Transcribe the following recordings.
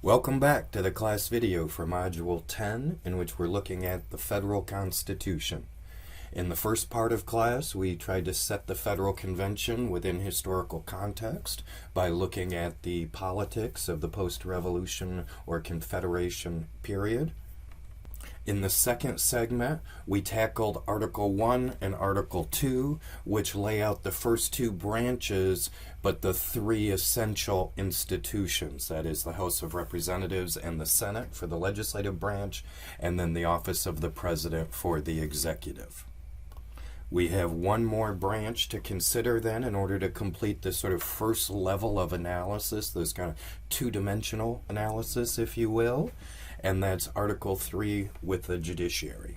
Welcome back to the class video for Module 10, in which we're looking at the Federal Constitution. In the first part of class, we tried to set the Federal Convention within historical context by looking at the politics of the post-revolution or Confederation period. In the second segment, we tackled Article 1 and Article 2, which lay out the first two branches, but the three essential institutions, that is the House of Representatives and the Senate for the legislative branch, and then the office of the President for the executive. We have one more branch to consider then in order to complete this sort of first level of analysis, this kind of two-dimensional analysis, if you will, and that's Article 3 with the judiciary.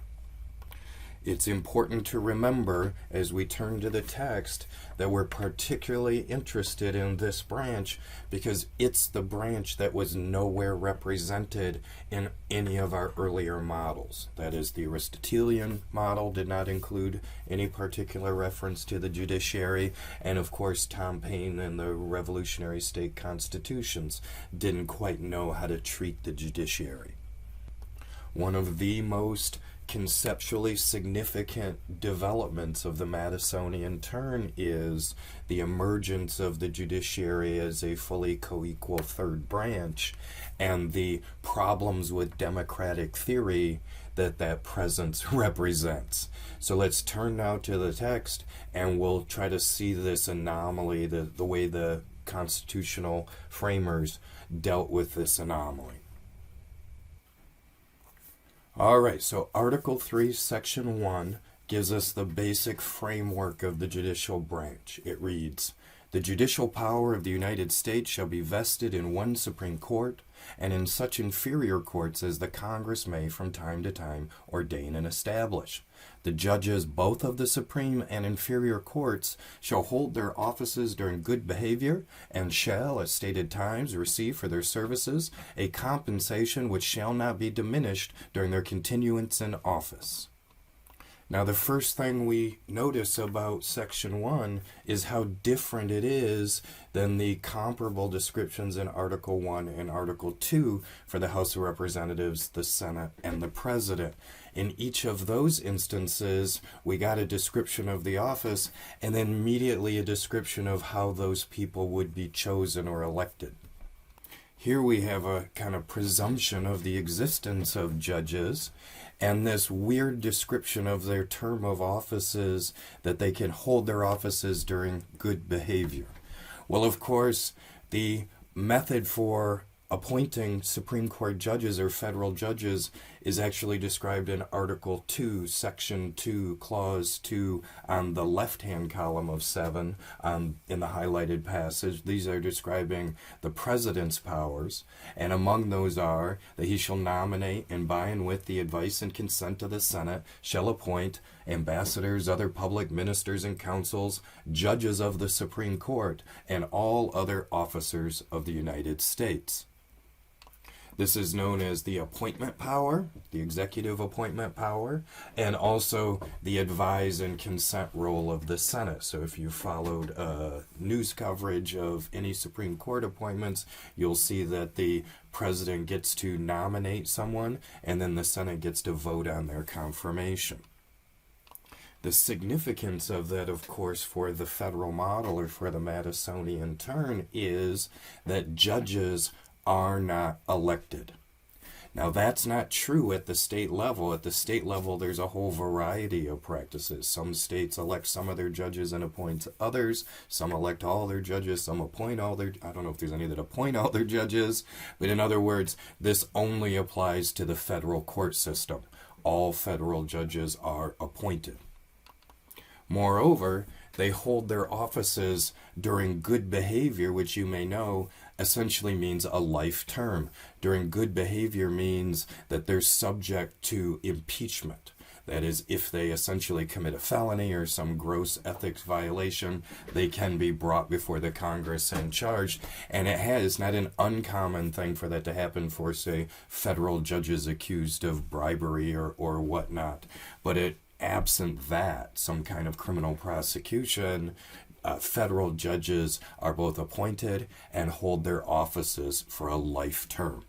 It's important to remember as we turn to the text that we're particularly interested in this branch because it's the branch that was nowhere represented in any of our earlier models. That is, the Aristotelian model did not include any particular reference to the judiciary, and of course Tom Paine and the revolutionary state constitutions didn't quite know how to treat the judiciary. One of the most conceptually significant developments of the Madisonian turn is the emergence of the judiciary as a fully co-equal third branch and the problems with democratic theory that presence represents. So let's turn now to the text and we'll try to see this anomaly, the way the constitutional framers dealt with this anomaly. All right, so Article 3, Section 1 gives us the basic framework of the judicial branch. It reads, "The judicial power of the United States shall be vested in one Supreme Court, and in such inferior courts as the Congress may from time to time ordain and establish. The judges both of the Supreme and inferior courts shall hold their offices during good behavior, and shall, at stated times, receive for their services a compensation which shall not be diminished during their continuance in office." Now, the first thing we notice about Section 1 is how different it is than the comparable descriptions in Article 1 and Article 2 for the House of Representatives, the Senate, and the President. In each of those instances, we got a description of the office and then immediately a description of how those people would be chosen or elected. Here we have a kind of presumption of the existence of judges and this weird description of their term of offices, that they can hold their offices during good behavior. Well, of course, the method for appointing Supreme Court judges or federal judges is actually described in Article 2, Section 2, Clause 2 on the left-hand column of 7 in the highlighted passage. These are describing the president's powers, and among those are that he shall nominate and by and with the advice and consent of the Senate shall appoint ambassadors, other public ministers and councils, judges of the Supreme Court, and all other officers of the United States. This is known as the appointment power, the executive appointment power, and also the advise and consent role of the Senate. So if you followed news coverage of any Supreme Court appointments, you'll see that the president gets to nominate someone, and then the Senate gets to vote on their confirmation. The significance of that, of course, for the federal model or for the Madisonian turn is that judges are not elected. Now, that's not true at the state level. At the state level, there's a whole variety of practices. Some states elect some of their judges and appoint others. Some elect all their judges. Some appoint all their... I don't know if there's any that appoint all their judges. But in other words, this only applies to the federal court system. All federal judges are appointed. Moreover, they hold their offices during good behavior, which you may know essentially means a life term. During good behavior means that they're subject to impeachment. That is, if they essentially commit a felony or some gross ethics violation, they can be brought before the Congress and charged. And it's not an uncommon thing for that to happen for, say, federal judges accused of bribery or whatnot. But absent that, some kind of criminal prosecution, federal judges are both appointed and hold their offices for a life term.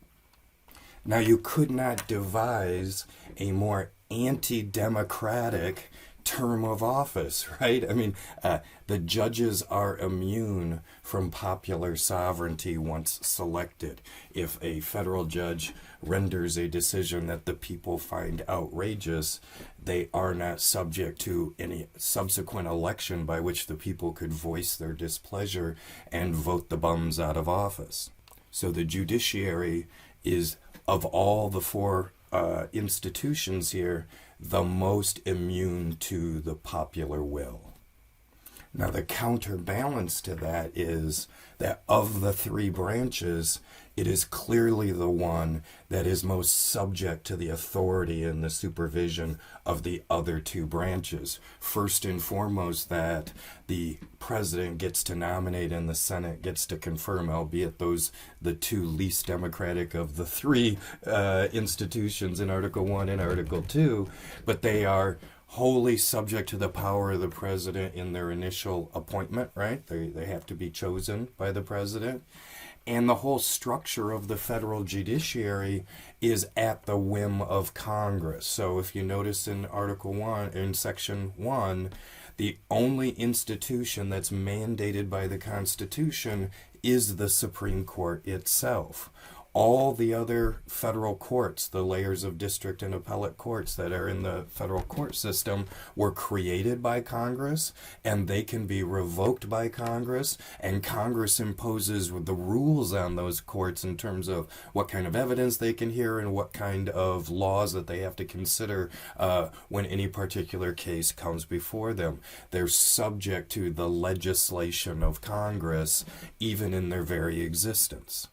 Now, you could not devise a more anti-democratic term of office, right? I mean, the judges are immune from popular sovereignty once selected. If a federal judge renders a decision that the people find outrageous, they are not subject to any subsequent election by which the people could voice their displeasure and vote the bums out of office. So the judiciary is, of all the four institutions here, the most immune to the popular will. Now, the counterbalance to that is that of the three branches, it is clearly the one that is most subject to the authority and the supervision of the other two branches. First and foremost, that the president gets to nominate and the Senate gets to confirm, albeit those the two least democratic of the three institutions in Article 1 and Article 2, but they are wholly subject to the power of the president in their initial appointment, right? They have to be chosen by the president. And the whole structure of the federal judiciary is at the whim of Congress. So if you notice in Article 1, in Section 1, the only institution that's mandated by the Constitution is the Supreme Court itself. All the other federal courts, the layers of district and appellate courts that are in the federal court system, were created by Congress, and they can be revoked by Congress, and Congress imposes the rules on those courts in terms of what kind of evidence they can hear and what kind of laws that they have to consider when any particular case comes before them. They're subject to the legislation of Congress, even in their very existence.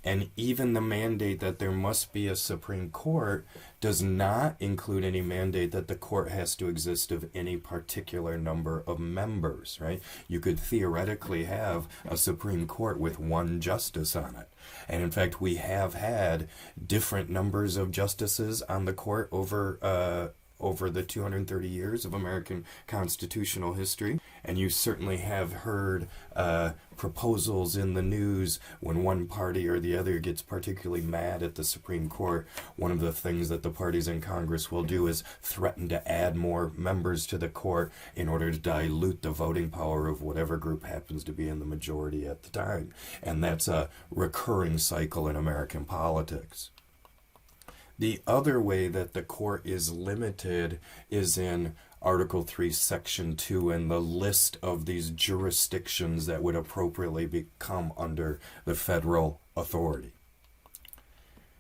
And even the mandate that there must be a Supreme Court does not include any mandate that the court has to exist of any particular number of members, right? You could theoretically have a Supreme Court with one justice on it. And in fact, we have had different numbers of justices on the court over the 230 years of American constitutional history. And you certainly have heard proposals in the news when one party or the other gets particularly mad at the Supreme Court. One of the things that the parties in Congress will do is threaten to add more members to the court in order to dilute the voting power of whatever group happens to be in the majority at the time. And that's a recurring cycle in American politics. The other way that the court is limited is in Article 3, Section 2, and the list of these jurisdictions that would appropriately become under the federal authority.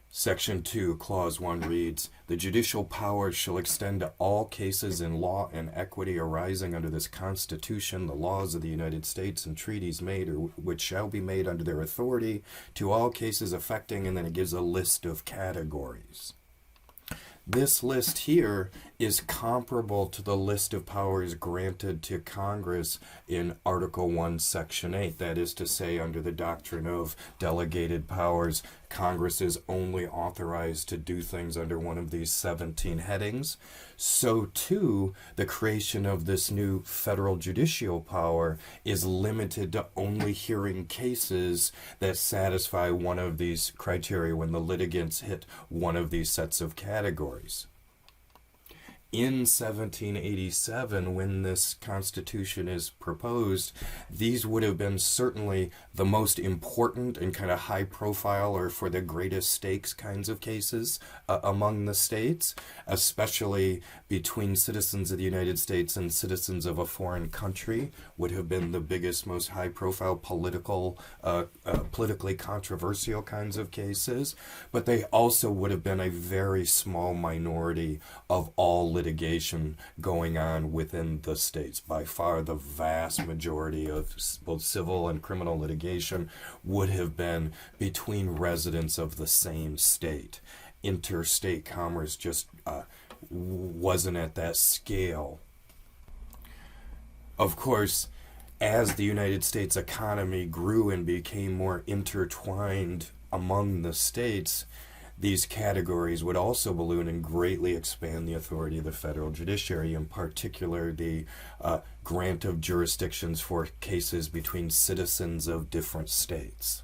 Section 2, Clause 1 reads, "The judicial powers shall extend to all cases in law and equity arising under this Constitution, the laws of the United States, and treaties made or which shall be made under their authority, to all cases affecting," and then it gives a list of categories. This list here is comparable to the list of powers granted to Congress in Article 1, Section 8. That is to say, under the doctrine of delegated powers, Congress is only authorized to do things under one of these 17 headings. So too, the creation of this new federal judicial power is limited to only hearing cases that satisfy one of these criteria when the litigants hit one of these sets of categories. In 1787, when this Constitution is proposed, these would have been certainly the most important and kind of high profile or for the greatest stakes kinds of cases among the states, especially between citizens of the United States and citizens of a foreign country, would have been the biggest, most high profile politically controversial kinds of cases. But they also would have been a very small minority of all litigation going on within the states. By far the vast majority of both civil and criminal litigation would have been between residents of the same state. Interstate commerce just wasn't at that scale. Of course, as the United States economy grew and became more intertwined among the states, these categories would also balloon and greatly expand the authority of the federal judiciary, in particular the grant of jurisdictions for cases between citizens of different states.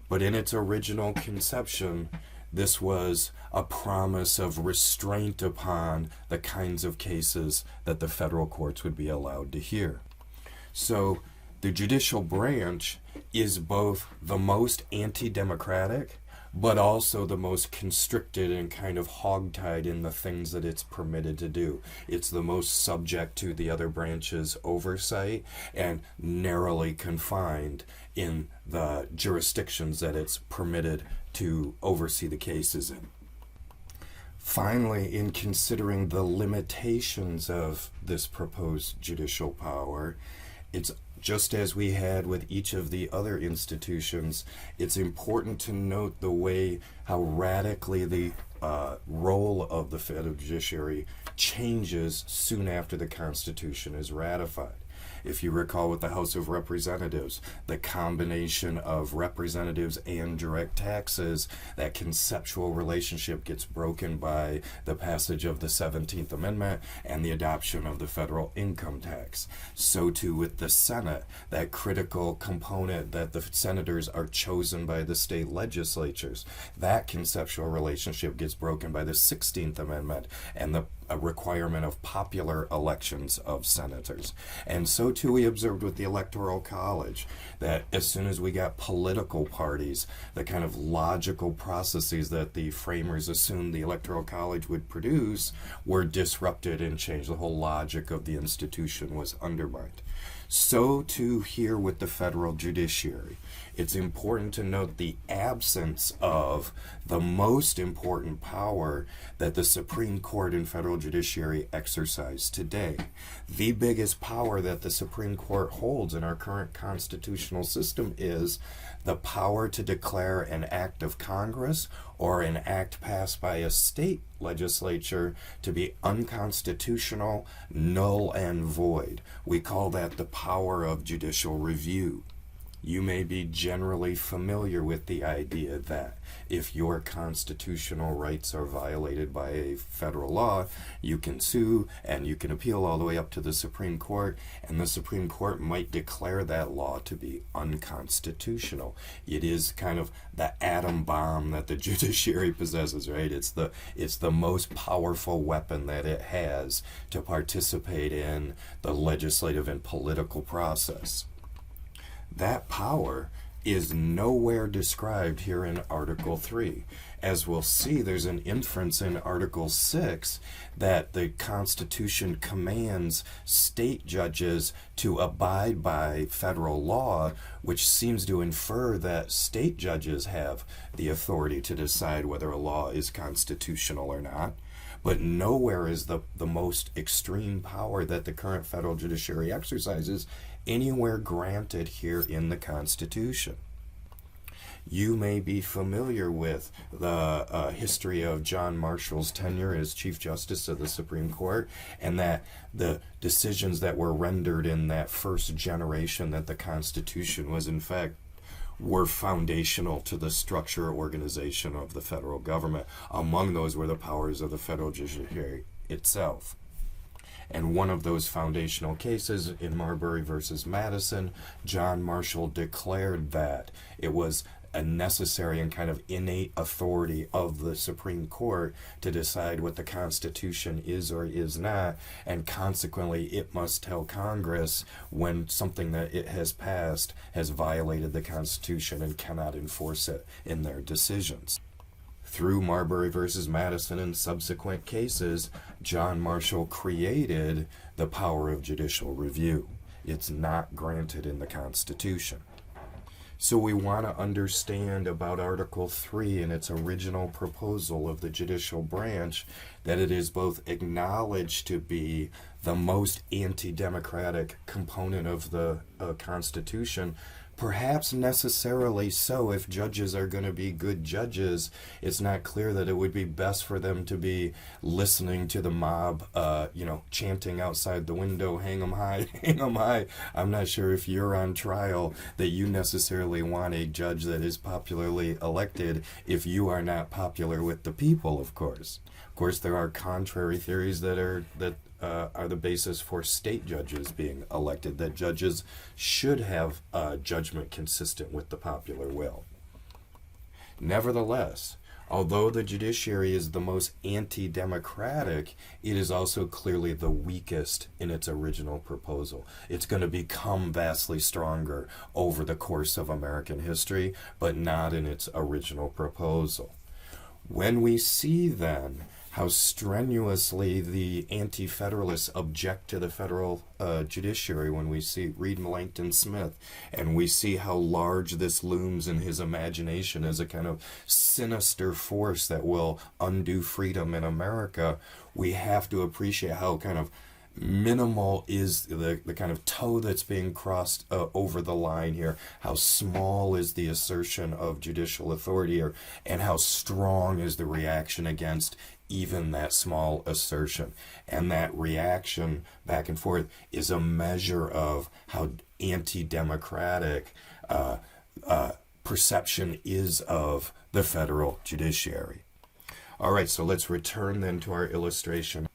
But in its original conception, this was a promise of restraint upon the kinds of cases that the federal courts would be allowed to hear. So the judicial branch is both the most anti-democratic, but also the most constricted and kind of hogtied in the things that it's permitted to do. It's the most subject to the other branches' oversight and narrowly confined in the jurisdictions that it's permitted to oversee the cases in. Finally, in considering the limitations of this proposed judicial power, it's just as we had with each of the other institutions, it's important to note the way how radically the role of the federal judiciary changes soon after the Constitution is ratified. If you recall with the House of Representatives, the combination of representatives and direct taxes, that conceptual relationship gets broken by the passage of the 17th Amendment and the adoption of the federal income tax. So too with the Senate, that critical component that the senators are chosen by the state legislatures. That conceptual relationship gets broken by the 16th Amendment and the a requirement of popular elections of senators. And so too we observed with the Electoral College, that as soon as we got political parties, the kind of logical processes that the framers assumed the Electoral College would produce were disrupted and changed. The whole logic of the institution was undermined. So too here with the federal judiciary. It's important to note the absence of the most important power that the Supreme Court and federal judiciary exercise today. The biggest power that the Supreme Court holds in our current constitutional system is the power to declare an act of Congress or an act passed by a state legislature to be unconstitutional, null, and void. We call that the power of judicial review. You may be generally familiar with the idea that if your constitutional rights are violated by a federal law, you can sue and you can appeal all the way up to the Supreme Court, and the Supreme Court might declare that law to be unconstitutional. It is kind of the atom bomb that the judiciary possesses, right? It's the most powerful weapon that it has to participate in the legislative and political process. That power is nowhere described here in Article 3. As we'll see, there's an inference in Article 6 that the Constitution commands state judges to abide by federal law, which seems to infer that state judges have the authority to decide whether a law is constitutional or not. But nowhere is the most extreme power that the current federal judiciary exercises anywhere granted here in the Constitution. You may be familiar with the history of John Marshall's tenure as Chief Justice of the Supreme Court, and that the decisions that were rendered in that first generation that the Constitution was in fact were foundational to the structure or organization of the federal government. Among those were the powers of the federal judiciary itself. And one of those foundational cases in Marbury versus Madison, John Marshall declared that it was a necessary and kind of innate authority of the Supreme Court to decide what the Constitution is or is not, and consequently it must tell Congress when something that it has passed has violated the Constitution and cannot enforce it in their decisions. Through Marbury versus Madison and subsequent cases, John Marshall created the power of judicial review. It's not granted in the Constitution. So we want to understand about Article 3 and its original proposal of the judicial branch, that it is both acknowledged to be the most anti-democratic component of the Constitution. Perhaps necessarily so. If judges are going to be good judges, it's not clear that it would be best for them to be listening to the mob, chanting outside the window, hang 'em high, hang 'em high. I'm not sure if you're on trial that you necessarily want a judge that is popularly elected if you are not popular with the people, of course. Of course, there are contrary theories that are the basis for state judges being elected, that judges should have judgment consistent with the popular will. Nevertheless, although the judiciary is the most anti-democratic, it is also clearly the weakest in its original proposal. It's going to become vastly stronger over the course of American history, but not in its original proposal. When we see then how strenuously the anti-federalists object to the federal judiciary, when we read Melancton Smith, and we see how large this looms in his imagination as a kind of sinister force that will undo freedom in America, we have to appreciate how kind of minimal is the kind of toe that's being crossed over the line here, how small is the assertion of judicial authority here, and how strong is the reaction against even that small assertion. And that reaction back and forth is a measure of how anti-democratic perception is of the federal judiciary. All right, so let's return then to our illustration.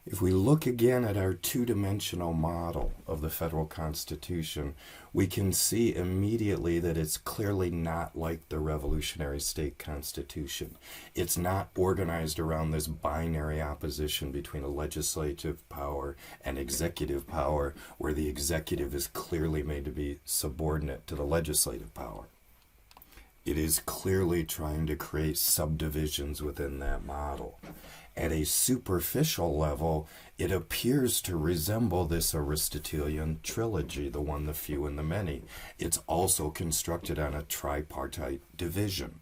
If we look again at our two-dimensional model of the federal Constitution, we can see immediately that it's clearly not like the revolutionary state constitution. It's not organized around this binary opposition between a legislative power and executive power, where the executive is clearly made to be subordinate to the legislative power. It is clearly trying to create subdivisions within that model. At a superficial level, it appears to resemble this Aristotelian trilogy, the one, the few, and the many. It's also constructed on a tripartite division.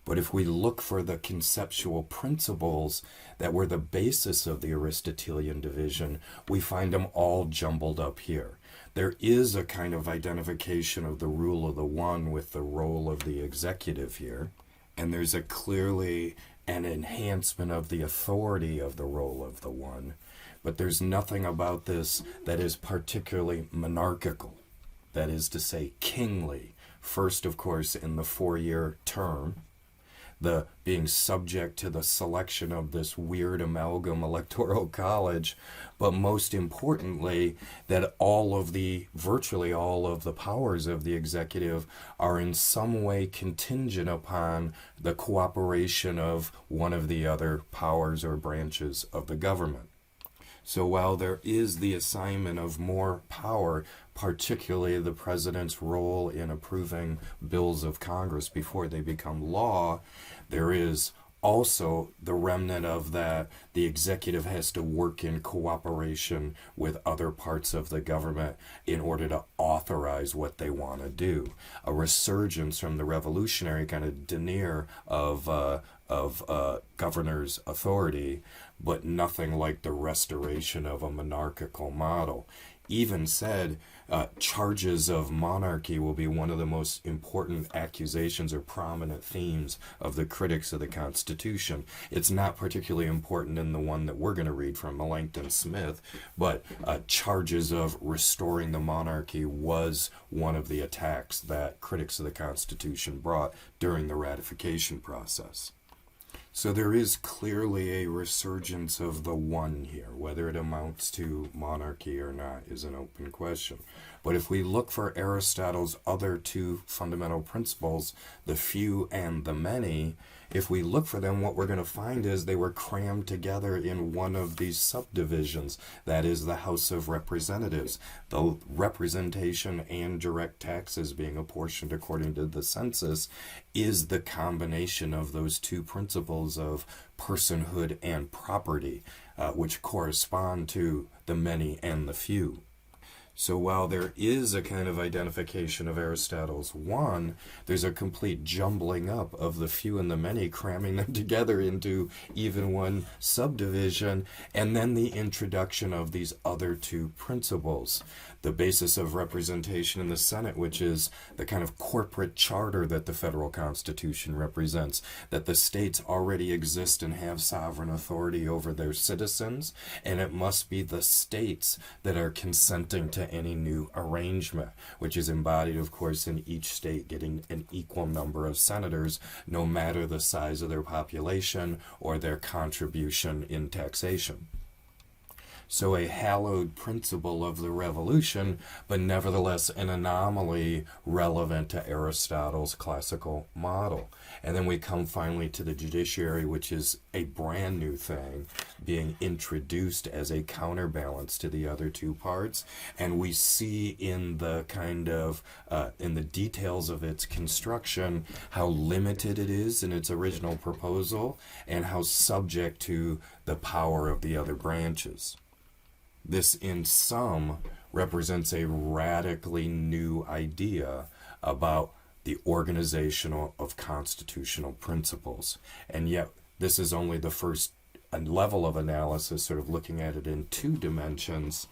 But if we look for the conceptual principles that were the basis of the Aristotelian division, we find them all jumbled up here. There is a kind of identification of the rule of the one with the role of the executive here, and there's a clearly an enhancement of the authority of the role of the one, but there's nothing about this that is particularly monarchical, that is to say kingly. First, of course, in the 4-year term, the being subject to the selection of this weird amalgam electoral college, but most importantly, that virtually all of the powers of the executive are in some way contingent upon the cooperation of one of the other powers or branches of the government. So while there is the assignment of more power, particularly the president's role in approving bills of Congress before they become law, there is also the remnant of that the executive has to work in cooperation with other parts of the government in order to authorize what they want to do. A resurgence from the revolutionary kind of denier of governor's authority, but nothing like the restoration of a monarchical model. Even said, charges of monarchy will be one of the most important accusations or prominent themes of the critics of the Constitution. It's not particularly important in the one that we're going to read from Melancton Smith, but charges of restoring the monarchy was one of the attacks that critics of the Constitution brought during the ratification process. So there is clearly a resurgence of the one here. Whether it amounts to monarchy or not is an open question. But if we look for Aristotle's other two fundamental principles, the few and the many, if we look for them, what we're going to find is they were crammed together in one of these subdivisions, that is the House of Representatives. The representation and direct taxes being apportioned according to the census is the combination of those two principles of personhood and property, which correspond to the many and the few. So while there is a kind of identification of Aristotle's one, there's a complete jumbling up of the few and the many, cramming them together into even one subdivision, and then the introduction of these other two principles. The basis of representation in the Senate, which is the kind of corporate charter that the federal Constitution represents, that the states already exist and have sovereign authority over their citizens, and it must be the states that are consenting to any new arrangement, which is embodied, of course, in each state getting an equal number of senators, no matter the size of their population or their contribution in taxation. So a hallowed principle of the revolution, but nevertheless an anomaly relevant to Aristotle's classical model. And then we come finally to the judiciary, which is a brand new thing being introduced as a counterbalance to the other two parts. And we see in the in the details of its construction how limited it is in its original proposal and how subject to the power of the other branches. This, in sum, represents a radically new idea about the organization of constitutional principles. And yet, this is only the first level of analysis, sort of looking at it in two dimensions.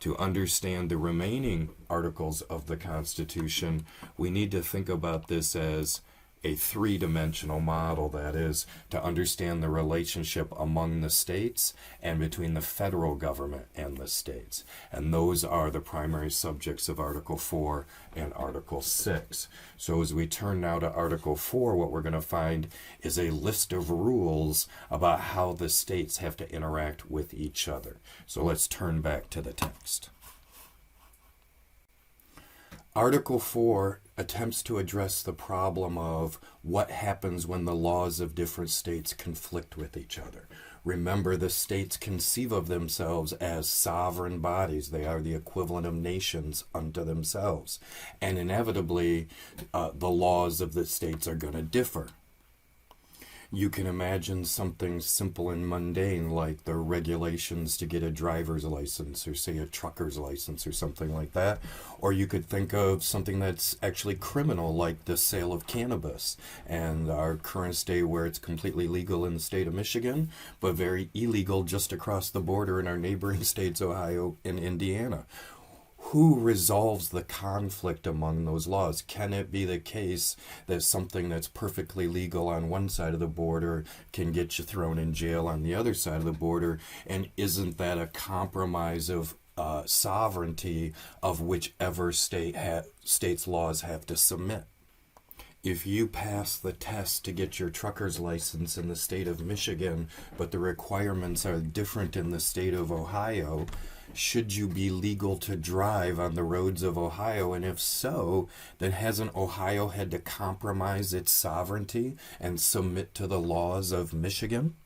To understand the remaining articles of the Constitution, we need to think about this as a three-dimensional model, that is, to understand the relationship among the states and between the federal government and the states. And those are the primary subjects of Article 4 and Article 6. So as we turn now to Article 4, what we're going to find is a list of rules about how the states have to interact with each other. So let's turn back to the text. Article 4 attempts to address the problem of what happens when the laws of different states conflict with each other. Remember, the states conceive of themselves as sovereign bodies. They are the equivalent of nations unto themselves. And inevitably, the laws of the states are going to differ. You can imagine something simple and mundane like the regulations to get a driver's license or, say, a trucker's license or something like that. Or you could think of something that's actually criminal like the sale of cannabis and our current state where it's completely legal in the state of Michigan, but very illegal just across the border in our neighboring states, Ohio and Indiana. Who resolves the conflict among those laws? Can it be the case that something that's perfectly legal on one side of the border can get you thrown in jail on the other side of the border? And isn't that a compromise of sovereignty of whichever state's laws have to submit? If you pass the test to get your trucker's license in the state of Michigan, but the requirements are different in the state of Ohio, should you be legal to drive on the roads of Ohio? And if so, then hasn't Ohio had to compromise its sovereignty and submit to the laws of Michigan?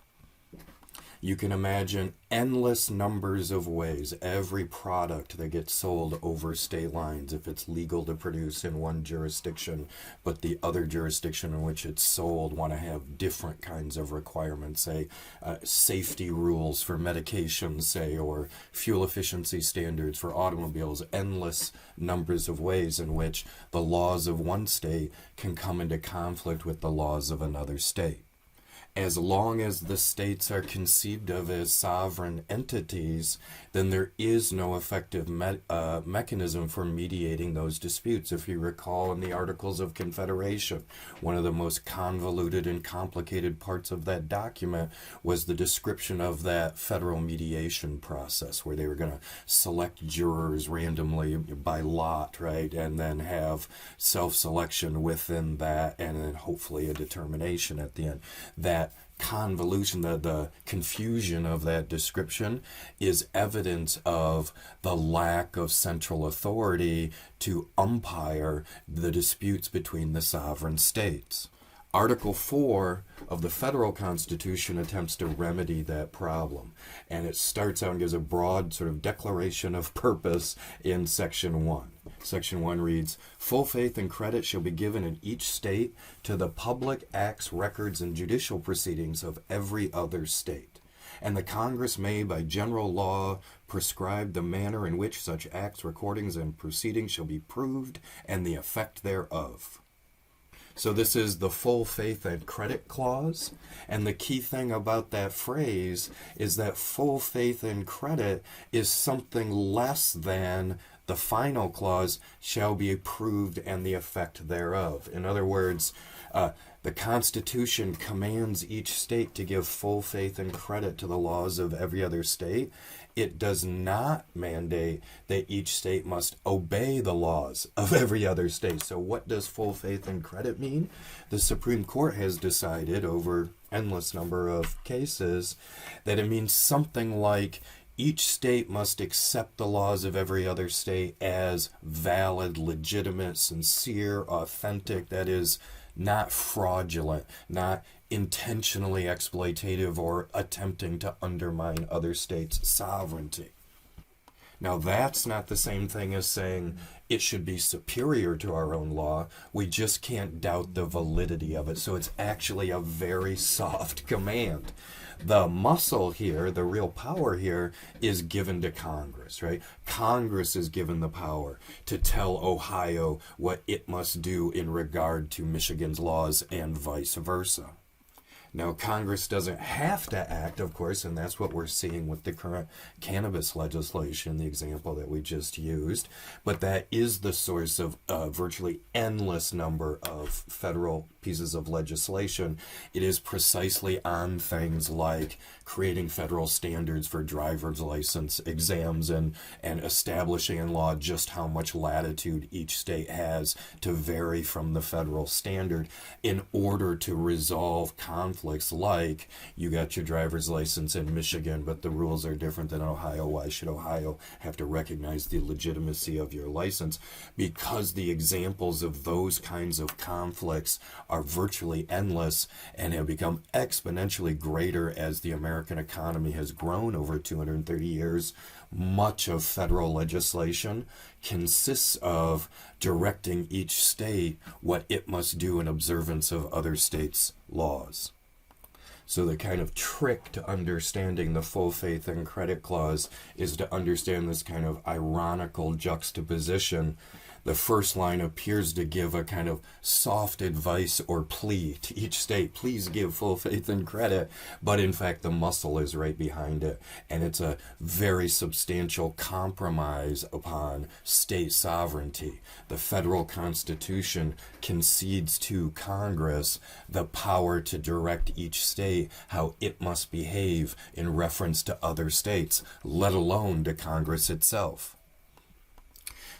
You can imagine endless numbers of ways every product that gets sold over state lines, if it's legal to produce in one jurisdiction, but the other jurisdiction in which it's sold want to have different kinds of requirements, say safety rules for medications, say, or fuel efficiency standards for automobiles, endless numbers of ways in which the laws of one state can come into conflict with the laws of another state. As long as the states are conceived of as sovereign entities, then there is no effective mechanism for mediating those disputes. If you recall in the Articles of Confederation, one of the most convoluted and complicated parts of that document was the description of that federal mediation process, where they were going to select jurors randomly by lot, right, and then have self-selection within that, and then hopefully a determination at the end. That convolution, the confusion of that description is evidence of the lack of central authority to umpire the disputes between the sovereign states. Article 4 of the federal Constitution attempts to remedy that problem, and it starts out and gives a broad sort of declaration of purpose in Section 1. Section 1 reads, "Full faith and credit shall be given in each state to the public acts, records, and judicial proceedings of every other state. And the Congress may, by general law, prescribe the manner in which such acts, recordings, and proceedings shall be proved, and the effect thereof." So this is the full faith and credit clause. And the key thing about that phrase is that full faith and credit is something less than the final clause, shall be approved and the effect thereof. In other words, the Constitution commands each state to give full faith and credit to the laws of every other state. It does not mandate that each state must obey the laws of every other state. So what does full faith and credit mean? The Supreme Court has decided over endless number of cases that it means something like Each state must accept the laws of every other state as valid, legitimate, sincere, authentic, that is, not fraudulent, not intentionally exploitative or attempting to undermine other states' sovereignty. Now, that's not the same thing as saying it should be superior to our own law. We just can't doubt the validity of it. So it's actually a very soft command. The muscle here, the real power here, is given to Congress, right? Congress is given the power to tell Ohio what it must do in regard to Michigan's laws and vice versa. Now, Congress doesn't have to act, of course, and that's what we're seeing with the current cannabis legislation, the example that we just used, but that is the source of a virtually endless number of federal pieces of legislation. It is precisely on things like creating federal standards for driver's license exams and establishing in law just how much latitude each state has to vary from the federal standard in order to resolve conflicts like you got your driver's license in Michigan, but the rules are different than Ohio. Why should Ohio have to recognize the legitimacy of your license? Because the examples of those kinds of conflicts are virtually endless and have become exponentially greater as the American economy has grown over 230 years. Much of federal legislation consists of directing each state what it must do in observance of other states' laws. So the kind of trick to understanding the full faith and credit clause is to understand this kind of ironical juxtaposition. The first line appears to give a kind of soft advice or plea to each state. Please give full faith and credit. But in fact, the muscle is right behind it. And it's a very substantial compromise upon state sovereignty. The federal Constitution concedes to Congress the power to direct each state how it must behave in reference to other states, let alone to Congress itself.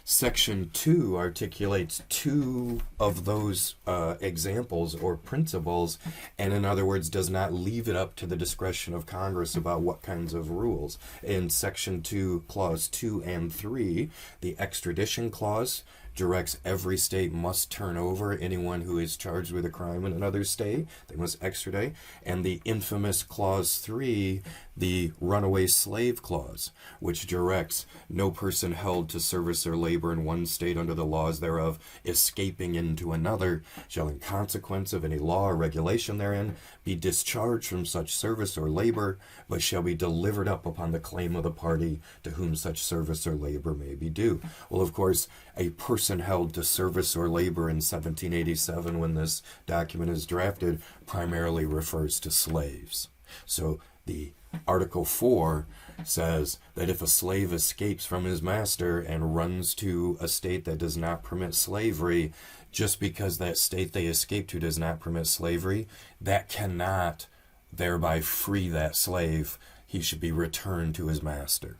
Section 2 articulates two of those examples or principles, and in other words, does not leave it up to the discretion of Congress about what kinds of rules. In Section 2, Clause 2 and 3, the extradition clause directs every state must turn over anyone who is charged with a crime in another state. They must extradite. And the infamous Clause 3, the runaway slave clause, which directs no person held to service or labor in one state under the laws thereof, escaping into another, shall in consequence of any law or regulation therein be discharged from such service or labor, but shall be delivered up upon the claim of the party to whom such service or labor may be due. Well, of course, a person held to service or labor in 1787, when this document is drafted, primarily refers to slaves. So the Article 4 says that if a slave escapes from his master and runs to a state that does not permit slavery, just because that state they escape to does not permit slavery, that cannot thereby free that slave. He should be returned to his master.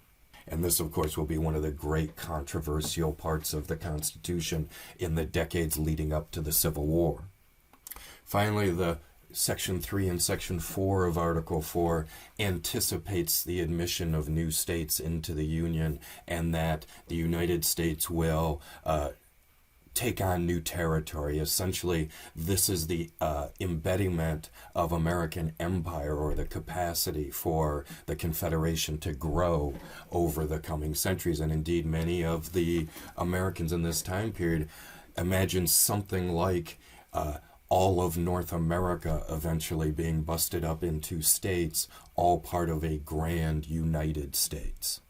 And this, of course, will be one of the great controversial parts of the Constitution in the decades leading up to the Civil War. Finally, the Section 3 and Section 4 of Article 4 anticipates the admission of new states into the Union, and that the United States will take on new territory. Essentially, this is the embodiment of American empire, or the capacity for the Confederation to grow over the coming centuries. And indeed, many of the Americans in this time period imagine something like all of North America eventually being busted up into states, all part of a grand United States.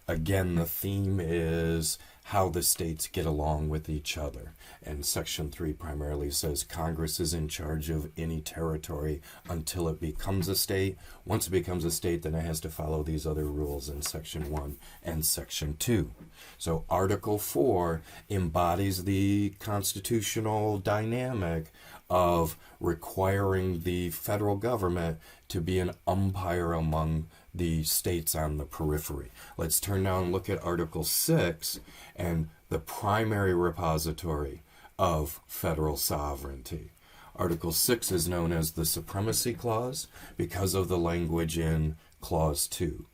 Again, the theme is how the states get along with each other. And Section 3 primarily says Congress is in charge of any territory until it becomes a state. Once it becomes a state, then it has to follow these other rules in Section 1 and Section 2. So Article 4 embodies the constitutional dynamic of requiring the federal government to be an umpire among the states on the periphery. Let's turn now and look at Article 6 and the primary repository of federal sovereignty. Article 6 is known as the Supremacy Clause because of the language in Clause 2.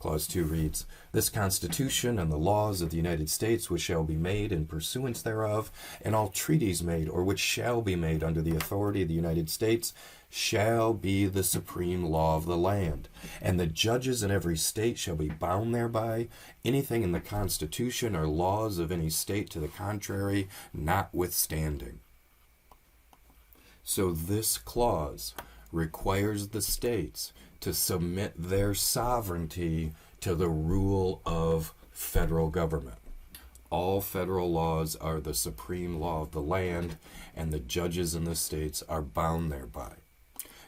Clause 2 reads, "This Constitution and the laws of the United States which shall be made in pursuance thereof, and all treaties made or which shall be made under the authority of the United States, shall be the supreme law of the land. And the judges in every state shall be bound thereby, anything in the Constitution or laws of any state to the contrary notwithstanding." So this clause requires the states to submit their sovereignty to the rule of federal government. All federal laws are the supreme law of the land, and the judges in the states are bound thereby.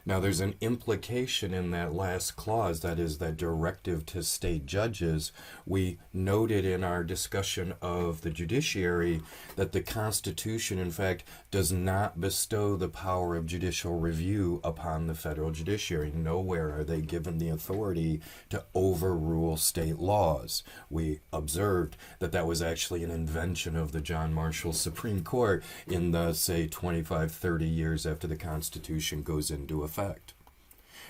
Now, there's an implication in that last clause, that is, that directive to state judges. We noted in our discussion of the judiciary that the Constitution, in fact, does not bestow the power of judicial review upon the federal judiciary. Nowhere are they given the authority to overrule state laws. We observed that that was actually an invention of the John Marshall Supreme Court in the, say, 25, 30 years after the Constitution goes into effect.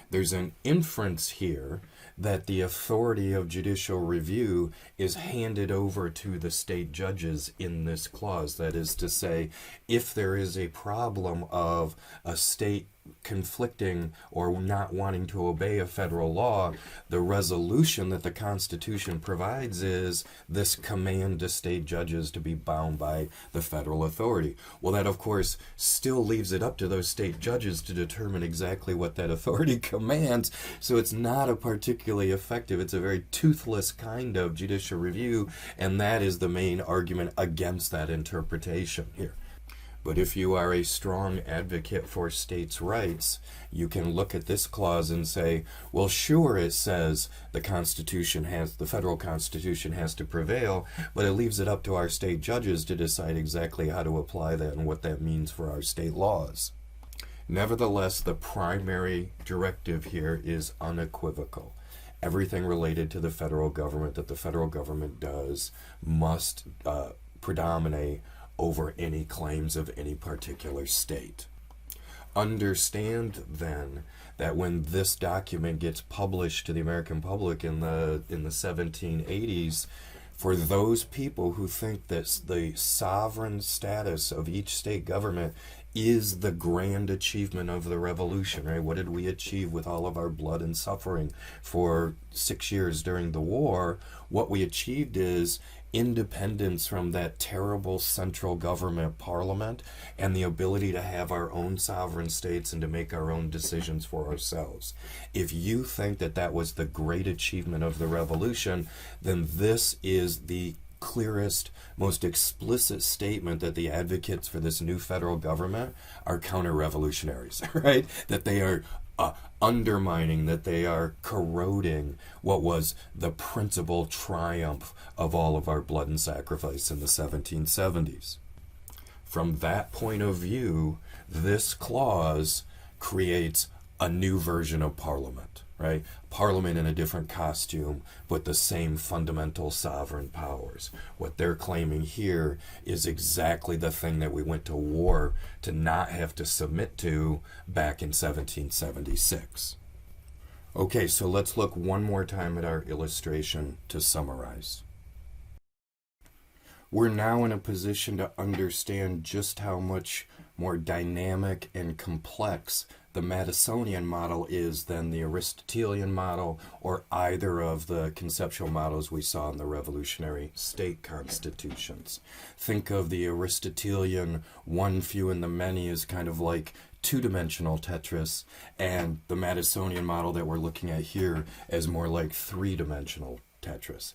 There's an inference here that the authority of judicial review is handed over to the state judges in this clause. That is to say, if there is a problem of a state conflicting or not wanting to obey a federal law, the resolution that the Constitution provides is this command to state judges to be bound by the federal authority. Well, that, of course, still leaves it up to those state judges to determine exactly what that authority commands, so it's not a particularly effective, it's a very toothless kind of judicial review, and that is the main argument against that interpretation here. But if you are a strong advocate for states' rights, you can look at this clause and say, well, sure, it says the federal Constitution has to prevail, but it leaves it up to our state judges to decide exactly how to apply that and what that means for our state laws. Nevertheless, the primary directive here is unequivocal. Everything related to the federal government that the federal government does must predominate over any claims of any particular state. Understand then that when this document gets published to the American public in the 1780s, for those people who think that the sovereign status of each state government is the grand achievement of the revolution, right? What did we achieve with all of our blood and suffering for 6 years during the war? What we achieved is independence from that terrible central government parliament and the ability to have our own sovereign states and to make our own decisions for ourselves. If you think that that was the great achievement of the revolution, then this is the clearest, most explicit statement that the advocates for this new federal government are counter-revolutionaries, right? That they are undermining, that they are corroding what was the principal triumph of all of our blood and sacrifice in the 1770s. From that point of view, this clause creates a new version of Parliament, right? Parliament in a different costume, but the same fundamental sovereign powers. What they're claiming here is exactly the thing that we went to war to not have to submit to back in 1776. Okay, so let's look one more time at our illustration to summarize. We're now in a position to understand just how much more dynamic and complex the Madisonian model is than the Aristotelian model or either of the conceptual models we saw in the revolutionary state constitutions. Think of the Aristotelian one, few, and the many as kind of like two-dimensional Tetris, and the Madisonian model that we're looking at here as more like three-dimensional Tetris.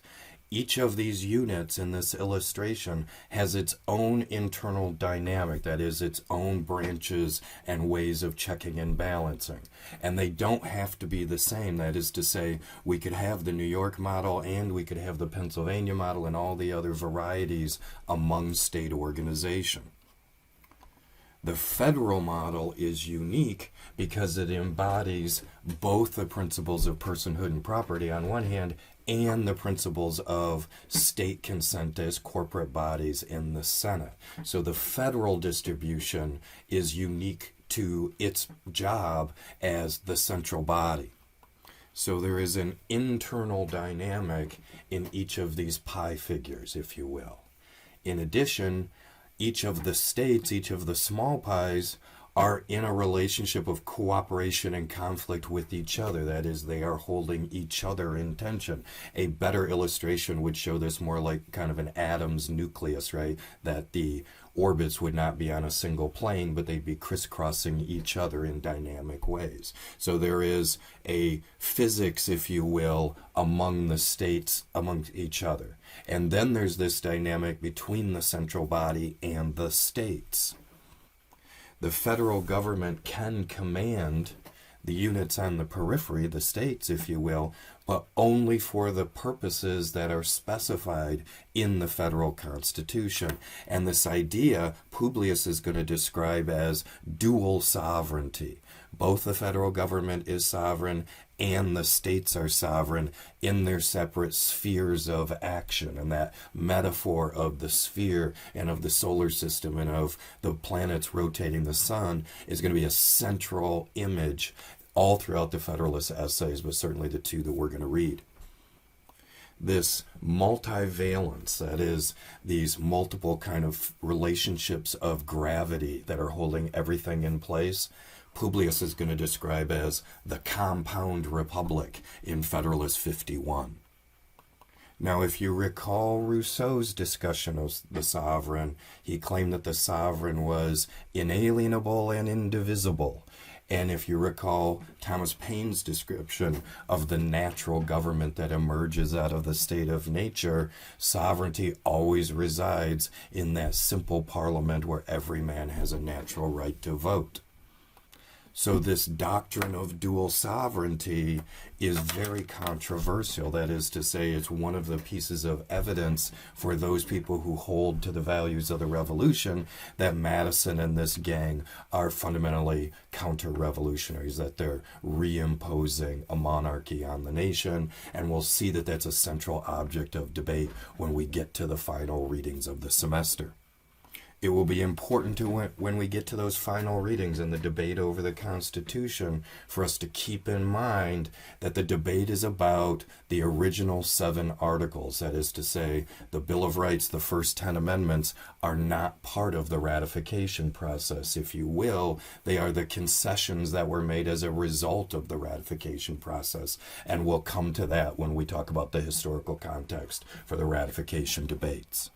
Each of these units in this illustration has its own internal dynamic, that is, its own branches and ways of checking and balancing. And they don't have to be the same. That is to say, we could have the New York model and we could have the Pennsylvania model and all the other varieties among state organization. The federal model is unique because it embodies both the principles of personhood and property on one hand and the principles of state consent as corporate bodies in the Senate. So the federal distribution is unique to its job as the central body. So there is an internal dynamic in each of these pi figures, if you will. In addition, each of the states, each of the small pies, are in a relationship of cooperation and conflict with each other. That is, they are holding each other in tension. A better illustration would show this more like kind of an atom's nucleus, right? That the orbits would not be on a single plane, but they'd be crisscrossing each other in dynamic ways. So there is a physics, if you will, among the states, among each other. And then there's this dynamic between the central body and the states. The federal government can command the units on the periphery, the states, if you will, but only for the purposes that are specified in the federal constitution. And this idea, Publius is going to describe as dual sovereignty. Both the federal government is sovereign and the states are sovereign in their separate spheres of action. And that metaphor of the sphere and of the solar system and of the planets rotating the sun is going to be a central image all throughout the Federalist essays, but certainly the two that we're going to read. This multivalence, that is, these multiple kind of relationships of gravity that are holding everything in place, Publius is going to describe as the compound republic in Federalist 51. Now, if you recall Rousseau's discussion of the sovereign, he claimed that the sovereign was inalienable and indivisible. And if you recall Thomas Paine's description of the natural government that emerges out of the state of nature, sovereignty always resides in that simple parliament where every man has a natural right to vote. So this doctrine of dual sovereignty is very controversial. That is to say, it's one of the pieces of evidence for those people who hold to the values of the revolution that Madison and this gang are fundamentally counter-revolutionaries, that they're reimposing a monarchy on the nation, and we'll see that that's a central object of debate when we get to the final readings of the semester. It will be important to when we get to those final readings and the debate over the Constitution for us to keep in mind that the debate is about the original 7 articles. That is to say, the Bill of Rights, the first 10 amendments, are not part of the ratification process, if you will. They are the concessions that were made as a result of the ratification process. And we'll come to that when we talk about the historical context for the ratification debates.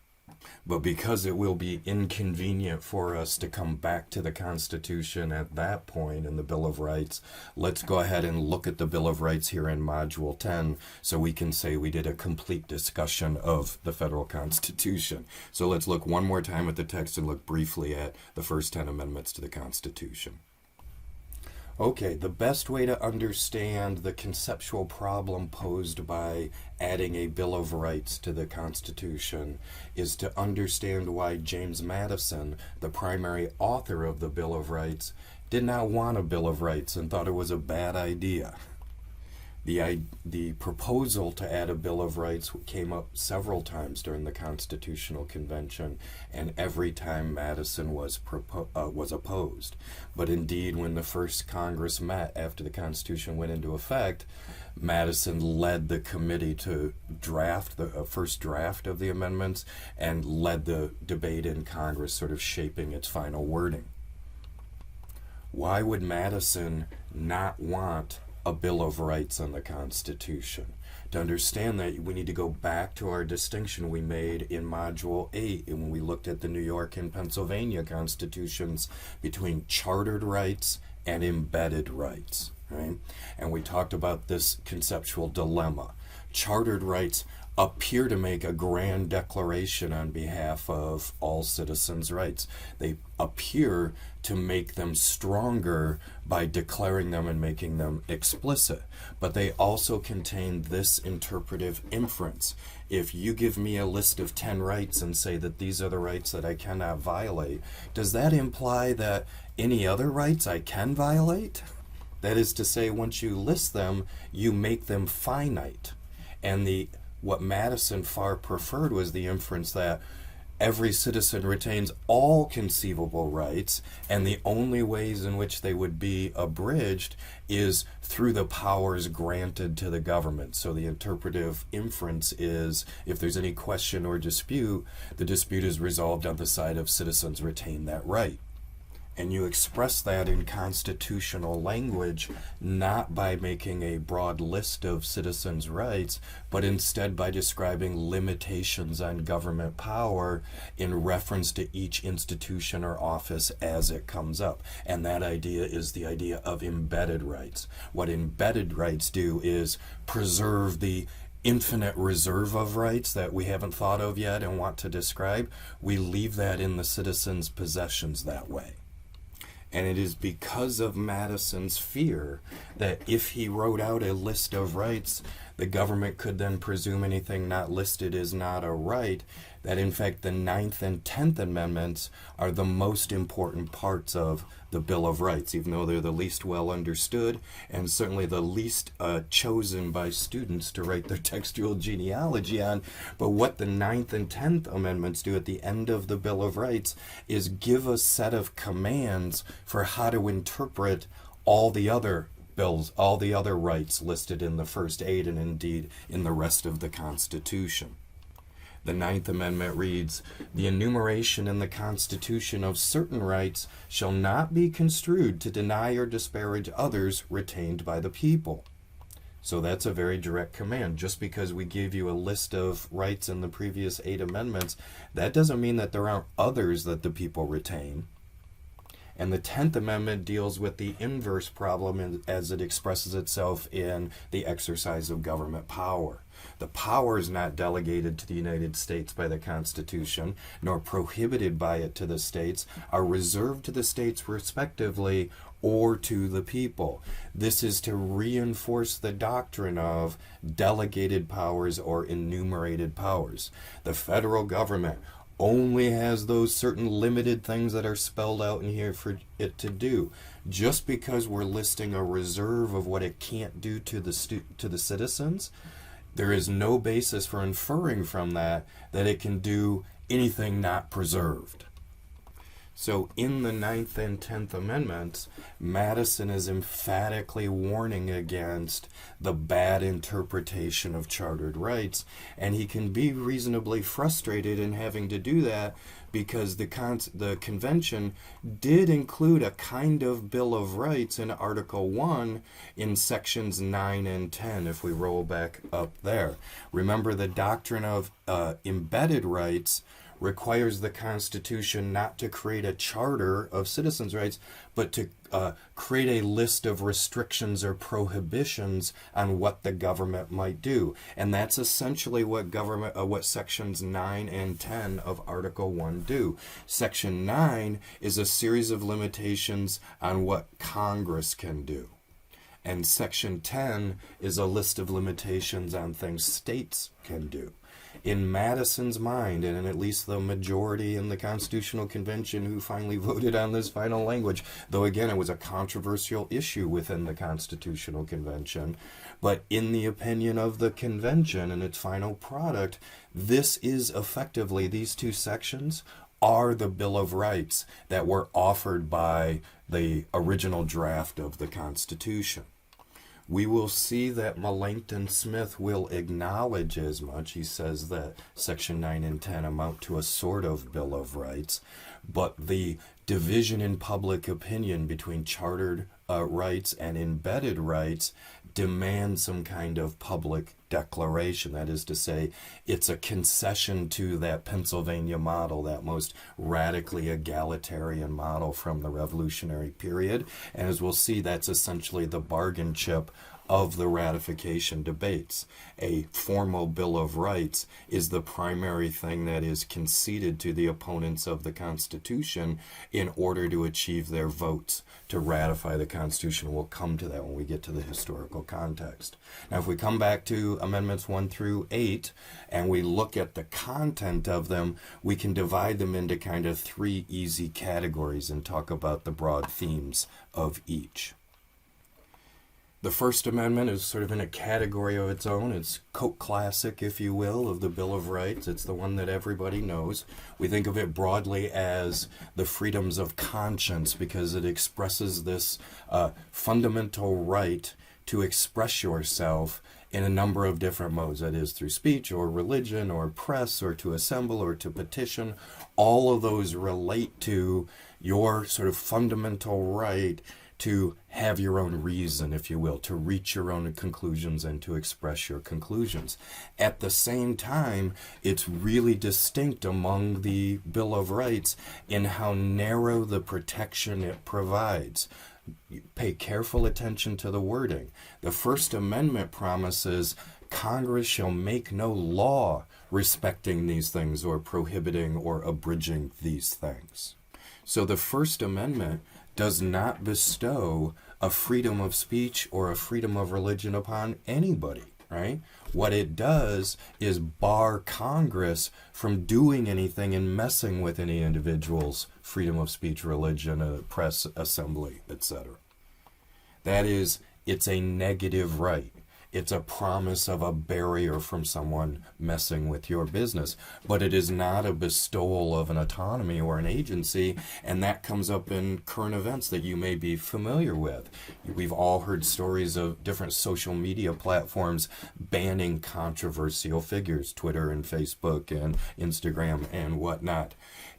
But because it will be inconvenient for us to come back to the Constitution at that point in the Bill of Rights, let's go ahead and look at the Bill of Rights here in Module 10 so we can say we did a complete discussion of the federal Constitution. So let's look one more time at the text and look briefly at the first 10 amendments to the Constitution. Okay, the best way to understand the conceptual problem posed by adding a Bill of Rights to the Constitution is to understand why James Madison, the primary author of the Bill of Rights, did not want a Bill of Rights and thought it was a bad idea. The proposal to add a Bill of Rights came up several times during the Constitutional Convention, and every time Madison was opposed. But indeed, when the first Congress met after the Constitution went into effect, Madison led the committee to draft the first draft of the amendments and led the debate in Congress, sort of shaping its final wording. Why would Madison not want a Bill of Rights on the Constitution? To understand that, we need to go back to our distinction we made in Module 8 and when we looked at the New York and Pennsylvania constitutions between chartered rights and embedded rights, right? And we talked about this conceptual dilemma. Chartered rights appear to make a grand declaration on behalf of all citizens' rights. They appear to make them stronger by declaring them and making them explicit. But they also contain this interpretive inference. If you give me a list of 10 rights and say that these are the rights that I cannot violate, does that imply that any other rights I can violate? That is to say, once you list them, you make them finite. And what Madison far preferred was the inference that every citizen retains all conceivable rights, and the only ways in which they would be abridged is through the powers granted to the government. So the interpretive inference is, if there's any question or dispute, the dispute is resolved on the side of citizens retain that right. And you express that in constitutional language, not by making a broad list of citizens' rights, but instead by describing limitations on government power in reference to each institution or office as it comes up. And that idea is the idea of embedded rights. What embedded rights do is preserve the infinite reserve of rights that we haven't thought of yet and want to describe. We leave that in the citizens' possessions that way. And it is because of Madison's fear that if he wrote out a list of rights, the government could then presume anything not listed is not a right, that in fact the 9th and 10th Amendments are the most important parts of the Bill of Rights, even though they're the least well understood and certainly the least chosen by students to write their textual genealogy on. But what the 9th and 10th Amendments do at the end of the Bill of Rights is give a set of commands for how to interpret all the other bills, all the other rights listed in the first 8 and indeed in the rest of the Constitution. The 9th Amendment reads, "The enumeration in the Constitution of certain rights shall not be construed to deny or disparage others retained by the people." So that's a very direct command. Just because we gave you a list of rights in the previous 8 amendments, that doesn't mean that there aren't others that the people retain. And the 10th Amendment deals with the inverse problem as it expresses itself in the exercise of government power. The power is not delegated to the United States by the Constitution, nor prohibited by it to the states, are reserved to the states respectively or to the people. This is to reinforce the doctrine of delegated powers or enumerated powers. The federal government only has those certain limited things that are spelled out in here for it to do. Just because we're listing a reserve of what it can't do to the citizens, there is no basis for inferring from that it can do anything not preserved. So in the 9th and 10th Amendments, Madison is emphatically warning against the bad interpretation of chartered rights, and he can be reasonably frustrated in having to do that because the convention did include a kind of Bill of Rights in Article 1 in sections 9 and 10, if we roll back up there. Remember, the doctrine of embedded rights requires the Constitution not to create a charter of citizens' rights, but to create a list of restrictions or prohibitions on what the government might do. And that's essentially what sections 9 and 10 of Article 1 do. Section 9 is a series of limitations on what Congress can do. And Section 10 is a list of limitations on things states can do. In Madison's mind, and in at least the majority in the Constitutional Convention who finally voted on this final language, though again it was a controversial issue within the Constitutional Convention, but in the opinion of the convention and its final product, this is effectively, these two sections are the Bill of Rights that were offered by the original draft of the Constitution. We will see that Melancton Smith will acknowledge as much. He says that Section 9 and 10 amount to a sort of Bill of Rights, but the division in public opinion between chartered rights and embedded rights demand some kind of public declaration. That is to say, it's a concession to that Pennsylvania model, that most radically egalitarian model from the Revolutionary period. And as we'll see, that's essentially the bargain chip of the ratification debates. A formal Bill of Rights is the primary thing that is conceded to the opponents of the Constitution in order to achieve their votes to ratify the Constitution. We'll come to that when we get to the historical context. Now, if we come back to Amendments 1 through 8 and we look at the content of them, we can divide them into kind of 3 easy categories and talk about the broad themes of each. The First Amendment is sort of in a category of its own. It's cult classic, if you will, of the Bill of Rights. It's the one that everybody knows. We think of it broadly as the freedoms of conscience because it expresses this fundamental right to express yourself in a number of different modes. That is through speech or religion or press or to assemble or to petition. All of those relate to your sort of fundamental right to have your own reason, if you will, to reach your own conclusions and to express your conclusions. At the same time, it's really distinct among the Bill of Rights in how narrow the protection it provides. Pay careful attention to the wording. The First Amendment promises Congress shall make no law respecting these things or prohibiting or abridging these things. So the First Amendment does not bestow a freedom of speech or a freedom of religion upon anybody, right? What it does is bar Congress from doing anything and messing with any individual's freedom of speech, religion, press, assembly, etc. That is, it's a negative right. It's a promise of a barrier from someone messing with your business. But it is not a bestowal of an autonomy or an agency, and that comes up in current events that you may be familiar with. We've all heard stories of different social media platforms banning controversial figures, Twitter and Facebook and Instagram and whatnot.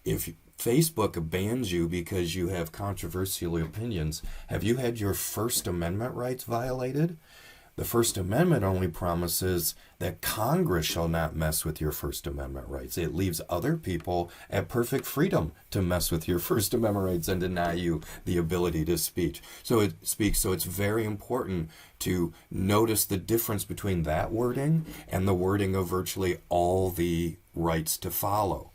If Facebook bans you because you have controversial opinions, have you had your First Amendment rights violated? The First Amendment only promises that Congress shall not mess with your First Amendment rights. It leaves other people at perfect freedom to mess with your First Amendment rights and deny you the ability to speak. So it's very important to notice the difference between that wording and the wording of virtually all the rights to follow.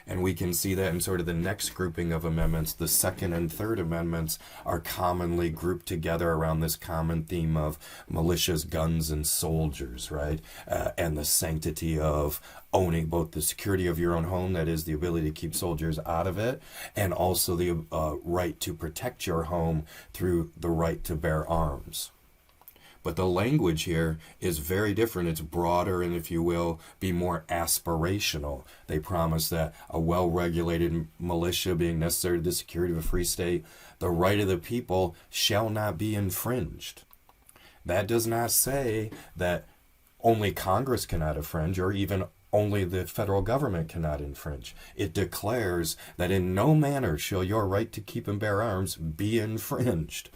And we can see that in sort of the next grouping of amendments. The Second and Third Amendments are commonly grouped together around this common theme of militias, guns, and soldiers, right? And the sanctity of owning both the security of your own home, that is the ability to keep soldiers out of it, and also the right to protect your home through the right to bear arms. But the language here is very different. It's broader and, if you will, be more aspirational. They promise that a well-regulated militia being necessary to the security of a free state, the right of the people shall not be infringed. That does not say that only Congress cannot infringe or even only the federal government cannot infringe. It declares that in no manner shall your right to keep and bear arms be infringed.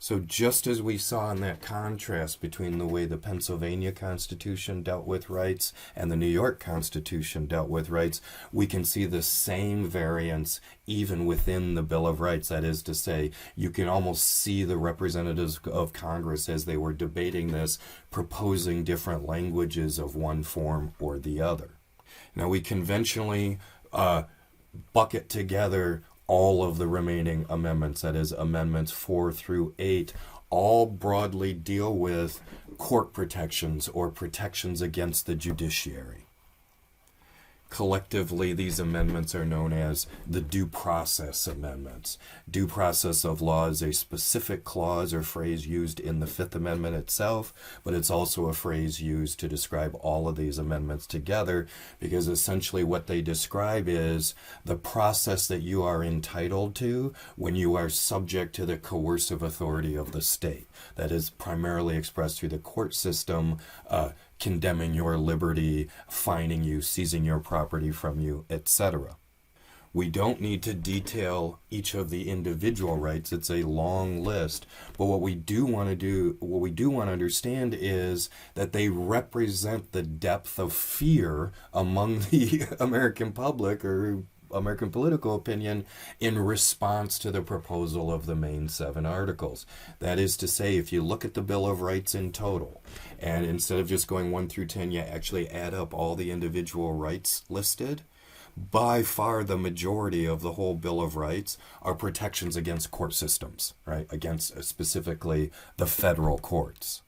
So just as we saw in that contrast between the way the Pennsylvania Constitution dealt with rights and the New York Constitution dealt with rights, we can see the same variance even within the Bill of Rights. That is to say, you can almost see the representatives of Congress as they were debating this, proposing different languages of one form or the other. Now, we conventionally bucket together all of the remaining amendments, that is amendments 4 through 8, all broadly deal with court protections or protections against the judiciary. Collectively, these amendments are known as the Due Process Amendments. Due process of law is a specific clause or phrase used in the Fifth Amendment itself, but it's also a phrase used to describe all of these amendments together, because essentially what they describe is the process that you are entitled to when you are subject to the coercive authority of the state. That is primarily expressed through the court system, condemning your liberty, fining you, seizing your property from you, etc. We don't need to detail each of the individual rights. It's a long list. But what we do want to understand is that they represent the depth of fear among the American public or American political opinion in response to the proposal of the main 7 articles. That is to say, if you look at the Bill of Rights in total, and instead of just going 1 through 10, you actually add up all the individual rights listed, by far the majority of the whole Bill of Rights are protections against court systems, right? Against specifically the federal courts.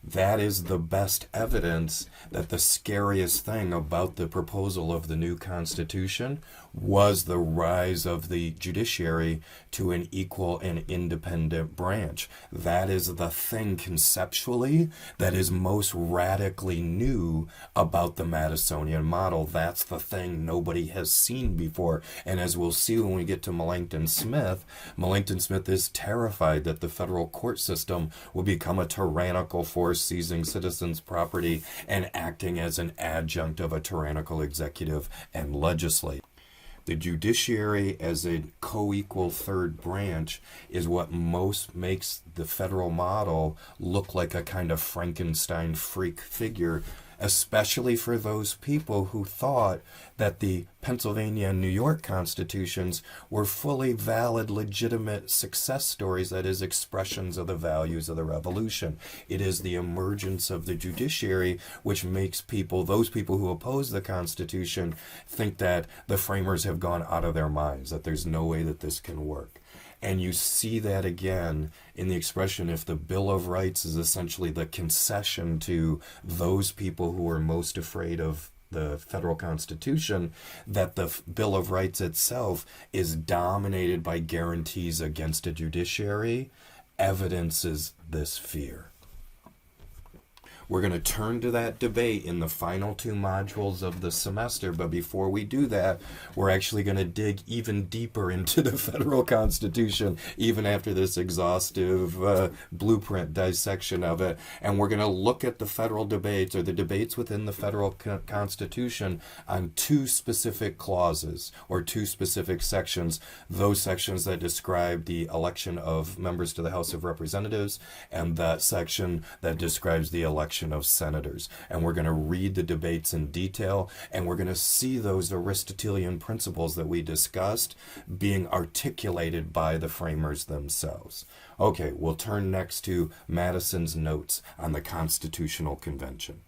That is the best evidence that the scariest thing about the proposal of the new Constitution was the rise of the judiciary to an equal and independent branch. That is the thing conceptually that is most radically new about the Madisonian model. That's the thing nobody has seen before. And as we'll see when we get to Melancton Smith is terrified that the federal court system will become a tyrannical force, seizing citizens' property and acting as an adjunct of a tyrannical executive and legislature. The judiciary as a co-equal third branch is what most makes the federal model look like a kind of Frankenstein freak figure, especially for those people who thought that the Pennsylvania and New York constitutions were fully valid, legitimate success stories, that is, expressions of the values of the revolution. It is the emergence of the judiciary which makes people, those people who oppose the Constitution, think that the framers have gone out of their minds, that there's no way that this can work. And you see that again in the expression, if the Bill of Rights is essentially the concession to those people who are most afraid of the federal Constitution, that the Bill of Rights itself is dominated by guarantees against a judiciary, evidences this fear. We're going to turn to that debate in the final 2 modules of the semester, but before we do that, we're actually going to dig even deeper into the federal Constitution, even after this exhaustive blueprint dissection of it, and we're going to look at the federal debates, or the debates within the federal Constitution, on 2 specific clauses, or 2 specific sections, those sections that describe the election of members to the House of Representatives, and that section that describes the election of senators. And we're going to read the debates in detail, and we're going to see those Aristotelian principles that we discussed being articulated by the framers themselves. Okay, we'll turn next to Madison's notes on the Constitutional Convention.